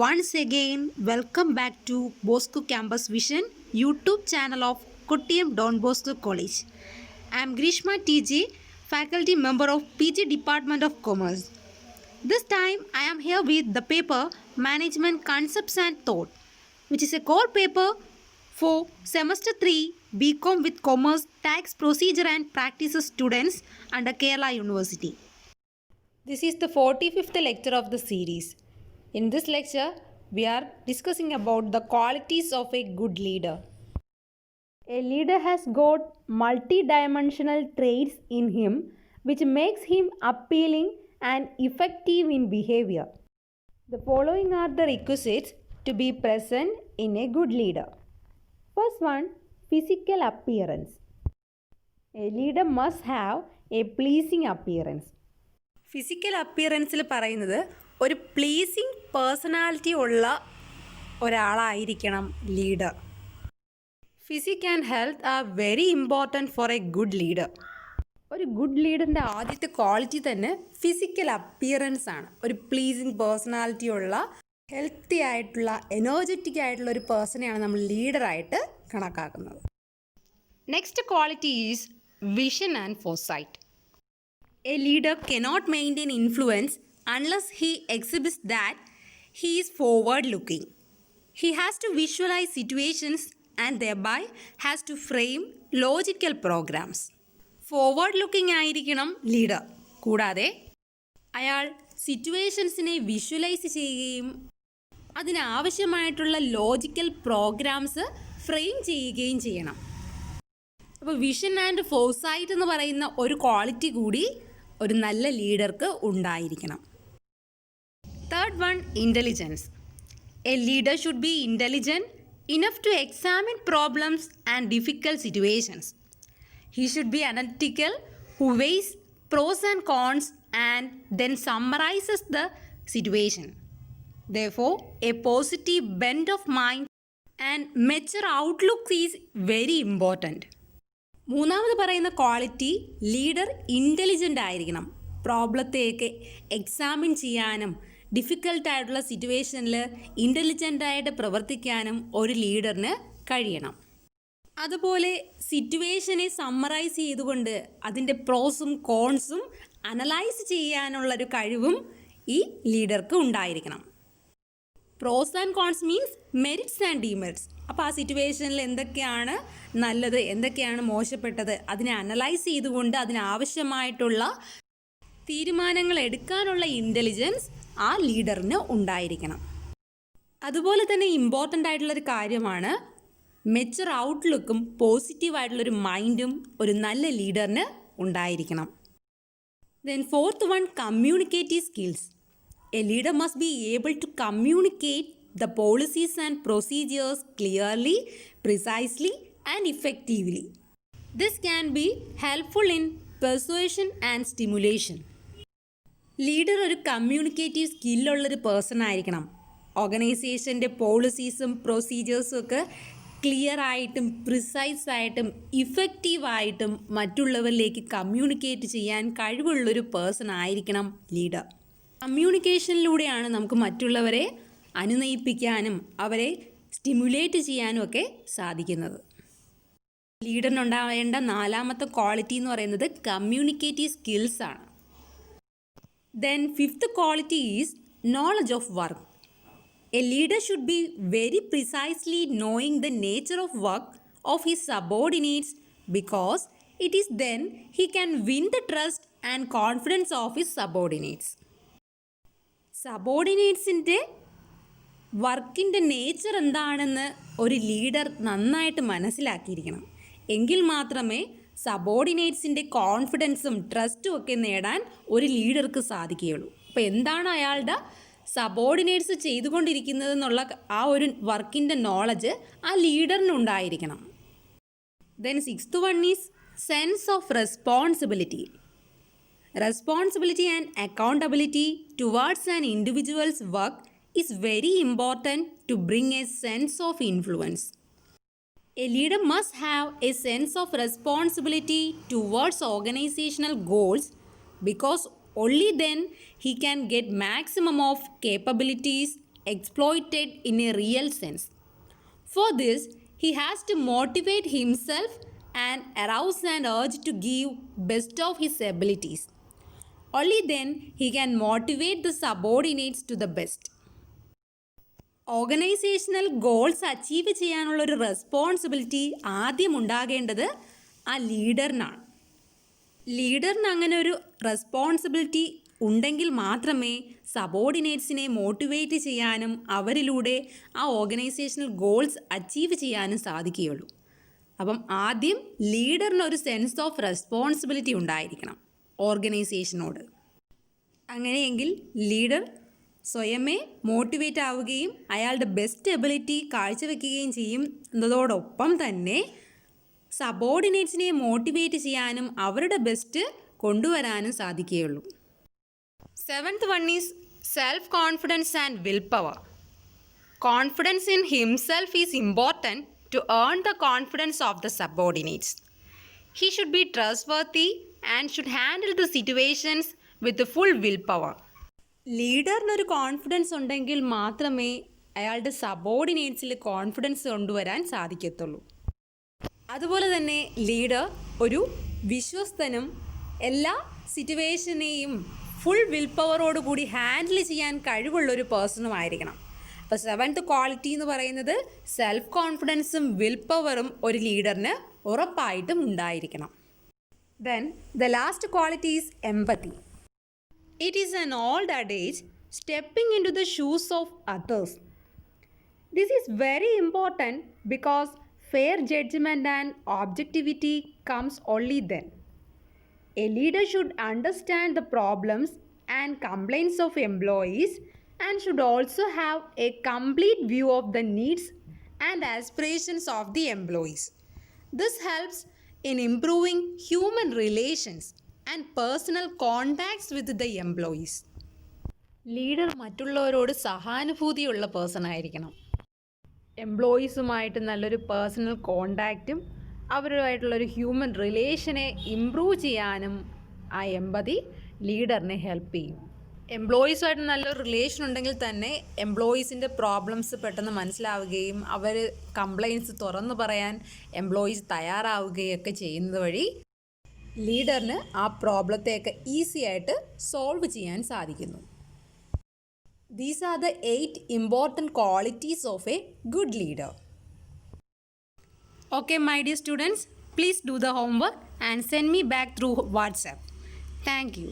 Once again, welcome back to Bosco Campus Vision YouTube channel of Kottayam Don Bosco College. I am Grishma TJ, faculty member of PG Department of Commerce. This time I am here with the paper Management Concepts and Thought, which is a core paper for semester 3 BCom with Commerce Tax Procedure and Practices students under Kerala University. This is the 45th lecture of the series. In this lecture, we are discussing about the qualities of a good leader. A leader has got multi-dimensional traits in him which makes him appealing and effective in behavior. The following are the requisites to be present in a good leader. First one, physical appearance. A leader must have a pleasing appearance. Physical അപ്പിയറൻസിൽ പറയുന്നത് ഒരു pleasing personality ഉള്ള ഒരാളായിരിക്കണം leader. Physique and health are very important for a good leader. ഒരു good ലീഡറിൻ്റെ ആദ്യത്തെ quality തന്നെ physical appearance ആണ്. ഒരു പ്ലീസിങ് പേഴ്സണാലിറ്റി ഉള്ള ഹെൽത്തി ആയിട്ടുള്ള എനർജറ്റിക് ആയിട്ടുള്ള ഒരു പേഴ്സണെയാണ് നമ്മൾ ലീഡറായിട്ട് കണക്കാക്കുന്നത്. Next quality is vision and foresight. A leader cannot maintain influence unless he exhibits that he is forward-looking. He has to visualize situations and thereby has to frame logical programs. Forward-looking ആയിരിക്കണം leader. കൂടാതെ അയാൾ സിറ്റുവേഷൻസിനെ visualise ചെയ്യുകയും അതിനാവശ്യമായിട്ടുള്ള logical programmes frame ചെയ്യുകയും ചെയ്യണം. അപ്പോൾ vision and foresight എന്ന് പറയുന്ന ഒരു ക്വാളിറ്റി കൂടി ഒരു നല്ല ലീഡർക്ക് ഉണ്ടായിരിക്കണം. Third one, intelligence. A leader should be intelligent enough to examine problems and difficult situations. He should be analytical who weighs pros and cons and then summarises the situation. Therefore, a positive bent of mind and mature outlook is very important. മൂന്നാമത് പറയുന്ന quality, leader intelligent ആയിരിക്കണം. പ്രോബ്ലത്തെയൊക്കെ examine ചെയ്യാനും ഡിഫിക്കൽട്ടായിട്ടുള്ള സിറ്റുവേഷനിൽ ഇൻ്റലിജൻ്റായിട്ട് പ്രവർത്തിക്കാനും ഒരു ലീഡറിന് കഴിയണം. അതുപോലെ സിറ്റുവേഷനെ summarise ചെയ്തുകൊണ്ട് അതിൻ്റെ പ്രോസും കോൺസും അനലൈസ് ചെയ്യാനുള്ളൊരു കഴിവും ഈ ലീഡർക്ക് ഉണ്ടായിരിക്കണം. Pros and cons means merits and demerits. അപ്പോൾ ആ സിറ്റുവേഷനിൽ എന്തൊക്കെയാണ് നല്ലത്, എന്തൊക്കെയാണ് മോശപ്പെട്ടത്, അതിനെ അനലൈസ് ചെയ്തുകൊണ്ട് അതിനാവശ്യമായിട്ടുള്ള തീരുമാനങ്ങൾ എടുക്കാനുള്ള ഇൻ്റലിജൻസ് ആ ലീഡറിന് ഉണ്ടായിരിക്കണം. അതുപോലെ തന്നെ ഇമ്പോർട്ടൻ്റ് ആയിട്ടുള്ളൊരു കാര്യമാണ് മെച്ചർ ഔട്ട്ലുക്കും പോസിറ്റീവായിട്ടുള്ളൊരു മൈൻഡും ഒരു നല്ല ലീഡറിന് ഉണ്ടായിരിക്കണം. Then fourth one, communicative skills. A leader must be able to communicate the policies and procedures clearly, precisely, and effectively. This can be helpful in persuasion and stimulation. Leader ഒരു communicative സ്കില്ലുള്ളൊരു person ആയിരിക്കണം. ഓർഗനൈസേഷൻ്റെ പോളിസീസും പ്രൊസീജിയേഴ്സും ഒക്കെ clear ആയിട്ടും precise ആയിട്ടും ഇഫക്റ്റീവായിട്ടും മറ്റുള്ളവരിലേക്ക് communicate ചെയ്യാൻ കഴിവുള്ളൊരു person ആയിരിക്കണം leader. കമ്മ്യൂണിക്കേഷനിലൂടെയാണ് നമുക്ക് മറ്റുള്ളവരെ അനുനയിപ്പിക്കാനും അവരെ സ്റ്റിമുലേറ്റ് ചെയ്യാനും ഒക്കെ സാധിക്കുന്നത്. ലീഡറിനുണ്ടാവേണ്ട നാലാമത്തെ ക്വാളിറ്റി എന്ന് പറയുന്നത് കമ്മ്യൂണിക്കേറ്റീവ് സ്കിൽസ് ആണ്. Then fifth quality is knowledge of work. A leader should be very precisely knowing the nature of work of his subordinates because it is then he can win the trust and confidence of his subordinates. സബോർഡിനേറ്റ്സിൻ്റെ വർക്കിൻ്റെ nature എന്താണെന്ന് ഒരു leader നന്നായിട്ട് മനസ്സിലാക്കിയിരിക്കണം. എങ്കിൽ മാത്രമേ സബോർഡിനേറ്റ്സിൻ്റെ കോൺഫിഡൻസും ട്രസ്റ്റും ഒക്കെ നേടാൻ ഒരു ലീഡർക്ക് സാധിക്കുകയുള്ളൂ. അപ്പോൾ എന്താണ് അയാളുടെ സബോർഡിനേറ്റ്സ് ചെയ്തുകൊണ്ടിരിക്കുന്നതെന്നുള്ള ആ ഒരു വർക്കിൻ്റെ നോളജ് ആ ലീഡറിനുണ്ടായിരിക്കണം. Then sixth one is sense of responsibility. Responsibility and accountability towards an individual's work is very important to bring a sense of influence. A leader must have a sense of responsibility towards organizational goals because only then he can get maximum of capabilities exploited in a real sense. For this, he has to motivate himself and arouse an urge to give best of his abilities. Only then he can motivate the subordinates to the best. Organisational goals achieve ചെയ്യാനുള്ളൊരു responsibility ആദ്യം ഉണ്ടാകേണ്ടത് ആ ലീഡറിനാണ്. ലീഡറിന് അങ്ങനെ ഒരു responsibility ഉണ്ടെങ്കിൽ മാത്രമേ സബോർഡിനേറ്റ്സിനെ motivate ചെയ്യാനും അവരിലൂടെ ആ ഓർഗനൈസേഷണൽ ഗോൾസ് അച്ചീവ് ചെയ്യാനും സാധിക്കുകയുള്ളൂ. അപ്പം ആദ്യം ലീഡറിനൊരു സെൻസ് ഓഫ് റെസ്പോൺസിബിലിറ്റി ഉണ്ടായിരിക്കണം ഓർഗനൈസേഷനോട്. അങ്ങനെയെങ്കിൽ ലീഡർ സ്വയമേ മോട്ടിവേറ്റ് ആവുകയും അയാളുടെ ബെസ്റ്റ് എബിലിറ്റി കാഴ്ചവെക്കുകയും ചെയ്യും എന്നതോടൊപ്പം തന്നെ സബോർഡിനേറ്റ്സിനെ മോട്ടിവേറ്റ് ചെയ്യാനും അവരുടെ ബെസ്റ്റ് കൊണ്ടുവരാനും സാധിക്കുകയുള്ളൂ. 7th one is self-confidence and willpower. Confidence in himself is important to earn the confidence of the subordinates. He should be trustworthy and should handle the situations with the full willpower. ലീഡറിനൊരു confidence ഉണ്ടെങ്കിൽ മാത്രമേ അയാളുടെ സബോർഡിനേറ്റ്സിൽ confidence കൊണ്ടുവരാൻ സാധിക്കത്തുള്ളൂ. അതുപോലെ തന്നെ leader ഒരു വിശ്വസ്തനും എല്ലാ സിറ്റുവേഷനെയും ഫുൾ വിൽ പവറോടുകൂടി ഹാൻഡിൽ ചെയ്യാൻ കഴിവുള്ളൊരു പേഴ്സണുമായിരിക്കണം. അപ്പോൾ 7th ക്വാളിറ്റി എന്ന് പറയുന്നത് സെൽഫ് കോൺഫിഡൻസും വിൽ പവറും ഒരു ലീഡറിന് ഉറപ്പായിട്ടും ഉണ്ടായിരിക്കണം. Then the last quality is empathy. It is an old adage, stepping into the shoes of others. This is very important because fair judgment and objectivity comes only then. A leader should understand the problems and complaints of employees and should also have a complete view of the needs and aspirations of the employees. This helps in improving human relations and personal contacts with the employees. Leader മറ്റുള്ളവരോട് സഹാനുഭൂതിയുള്ള person ആയിരിക്കണം. എംപ്ലോയീസുമായിട്ട് നല്ലൊരു personal കോണ്ടാക്റ്റും അവരുമായിട്ടുള്ളൊരു human റിലേഷനെ improve ചെയ്യാനും ആ എമ്പതി ലീഡറിനെ help ചെയ്യും. എംപ്ലോയീസുമായിട്ട് നല്ലൊരു relation ഉണ്ടെങ്കിൽ തന്നെ എംപ്ലോയീസിൻ്റെ problems പെട്ടെന്ന് മനസ്സിലാവുകയും അവർ കംപ്ലയിൻറ്റ്സ് തുറന്നു പറയാൻ എംപ്ലോയീസ് തയ്യാറാവുകയൊക്കെ ചെയ്യുന്നത് വഴി ലീഡറിന് ആ പ്രോബ്ലത്തെയൊക്കെ ഈസി ആയിട്ട് സോൾവ് ചെയ്യാൻ സാധിക്കുന്നു. These are the 8 important qualities of a good leader. Okay, my dear students, please do the homework and send me back through WhatsApp. Thank you.